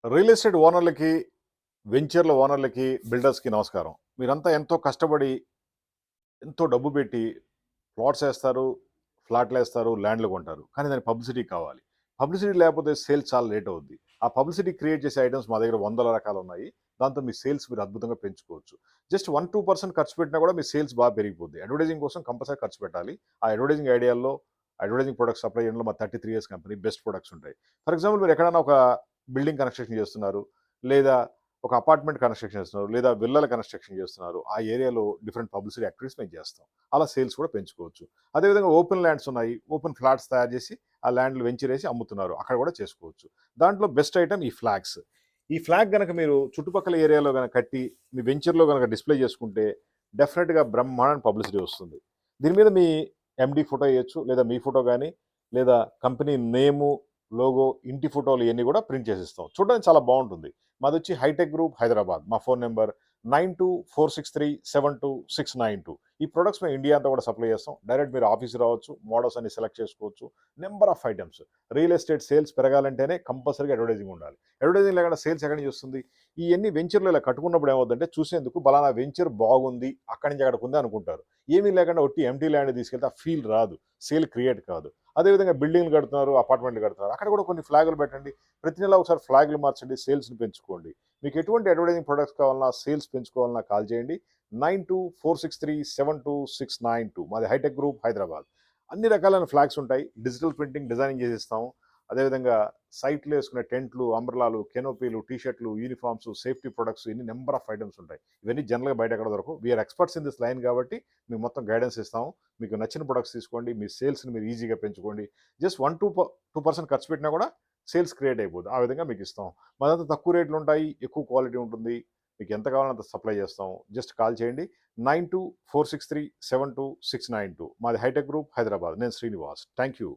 Real estate ఓనర్లకి, వెంచర్ల ఓనర్లకి, బిల్డర్స్‌కి నమస్కారం. మీరంతా ఎంతో కష్టపడి, ఎంతో డబ్బు పెట్టి ప్లాట్స్ ఏస్తారు, ఫ్లాట్‌లేస్తారు, ల్యాండ్‌లు కొంటారు. కానీ దానికి పబ్లిసిటీ కావాలి. పబ్లిసిటీ లేకపోతే సేల్స్ చాలా లేట్ అవుద్ది. ఆ పబ్లిసిటీ క్రియేట్ చేసే ఐటెమ్స్ మా దగ్గర వందల రకాలున్నాయి. దాంతో మీ సేల్స్ మీరు అద్భుతంగా పెంచుకోవచ్చు. జస్ట్ 1, 2% ఖర్చు పెట్టినా కూడా మీ సేల్స్ బాగా పెరిగిపోద్ది. అడ్వర్టైజింగ్ కోసం కంపల్సరీ ఖర్చు పెట్టాలి. ఆ అడ్వర్టైజింగ్ ఐడియాల్లో అడ్వర్టైజింగ్ ప్రొడక్ట్స్ సప్లై చేయడంలో మా 33 ఇయర్స్ కంపెనీ బెస్ట్ ప్రొడక్ట్స్ ఉంటాయి. ఫర్ ఎగ్జాంపుల్ మీరు ఎక్కడైనా ఒక బిల్డింగ్ కన్‌స్ట్రక్షన్ చేస్తున్నారు. లేదా ఒక అపార్ట్మెంట్ కన్‌స్ట్రక్షన్ చేస్తున్నారు. లేదా విల్లల కన్‌స్ట్రక్షన్ చేస్తున్నారు. ఆ ఏరియాలో డిఫరెంట్ పబ్లిసిటీ యాక్టివిటీస్ మేము చేస్తాం. అలా సేల్స్ కూడా పెంచుకోవచ్చు. అదేవిధంగా ఓపెన్ ల్యాండ్స్ ఉన్నాయి. ఓపెన్ ఫ్లాట్స్ తయారు చేసి ఆ ల్యాండ్‌లు వెంచరేసి అమ్ముతున్నారు. అక్కడ కూడా చేసుకోవచ్చు. దాంట్లో బెస్ట్ ఐటెమ్ ఈ ఫ్లాగ్స్. ఈ ఫ్లాగ్ గనక మీరు చుట్టుపక్కల ఏరియాలో గనక కట్టి మీ వెంచర్‌లో గనక డిస్‌ప్లే చేసుకుంటే డెఫినిట్‌గా బ్రహ్మాండమైన పబ్లిసిటీ వస్తుంది. దీని మీద మీ ఎండీ ఫోటో ఎయొచ్చు. లేదా మీ ఫోటో గాని, లేదా కంపెనీ నేము, లోగో, ఇంటి ఫోటోలు ఇయన్నీ కూడా ప్రింట్ చేసిస్తాం. చూడడానికి చాలా బావుంటుంది. మాదొచ్చి హైటెక్ గ్రూప్ హైదరాబాద్. మా ఫోన్ నంబర్ 9246372692. ఈ ప్రొడక్ట్స్ మేము ఇండియా అంతా కూడా సప్లై చేస్తాం. డైరెక్ట్ మీరు ఆఫీస్‌కి రావచ్చు. మోడల్స్ అన్ని సెలెక్ట్ చేసుకోవచ్చు. Number of items. Real estate sales పెరగాలంటేనే కంపల్సరీగా అడ్వర్టైజింగ్ ఉండాలి. అడ్వర్టైజింగ్ లేకుండా సేల్స్ ఎక్కడి నుంచి వస్తుంది? ఇయన్నీ వెంచర్‌లో ఇలా కట్టుకున్నప్పుడు ఏమవుద్దంటే చూసేందుకు పలానా వెంచర్ బాగుంది. అక్కడి నుంచి అక్కడికి ఉంది అనుకుంటారు. ఏమీ లేకుండా ఒట్టి ఎంప్టీ ల్యాండ్ తీసుకెళ్తే ఆ ఫీల్ రాదు. సేల్ క్రియేట్ కాదు. అదేవిధంగా బిల్డింగ్‌లు కడుతున్నారు, అపార్ట్మెంట్‌లు కడుతున్నారు. అక్కడ కూడా కొన్ని ఫ్లాగులు పెట్టండి. ప్రతి నెల ఒకసారి ఫ్లాగులు మార్చండి. సేల్స్‌ని పెంచుకోండి. మీకు ఎటువంటి అడ్వర్టైజింగ్ ప్రొడక్ట్స్ కావాలన్నా, సేల్స్ పెంచుకోవాలన్నా కాల్ చేయండి. 9246372692. మాది హైటెక్ గ్రూప్ హైదరాబాద్. అన్ని రకాలైన ఫ్లాగ్స్ ఉంటాయి. డిజిటల్ ప్రింటింగ్, డిజైనింగ్ చేసిస్తాము. అదేవిధంగా సైట్‌లో ఏసుకునే టెంట్లు, అంబ్రెల్లాలు, కెనోపీలు, టీ షర్ట్‌లు, యూనిఫార్మ్స్, సేఫ్టీ ప్రొడక్ట్స్ ఇన్ని నంబర్ ఆఫ్ ఐటెమ్స్ ఉంటాయి. ఇవన్నీ జనరల్‌గా బయట ఎక్కడ దొరకవు. We are experts in this line కాబట్టి మీకు మొత్తం గైడెన్స్ ఇస్తాము. మీకు నచ్చిన ప్రొడక్ట్స్ తీసుకోండి. మీ సేల్స్‌ని మీరు ఈజీగా పెంచుకోండి. జస్ట్ 1-2% ఖర్చు పెట్టినా కూడా సేల్స్ క్రియేట్ అయిపోద్ది. ఆ విధంగా మీకు ఇస్తాం. మాదంతా తక్కువ రేట్లు ఉంటాయి. ఎక్కువ క్వాలిటీ ఉంటుంది. మీకు ఎంత కావాలో అంత సప్లై చేస్తాం. జస్ట్ కాల్ చేయండి. 9246372692. మాది హైటెక్ గ్రూప్ హైదరాబాద్. నేను శ్రీనివాస్. Thank you.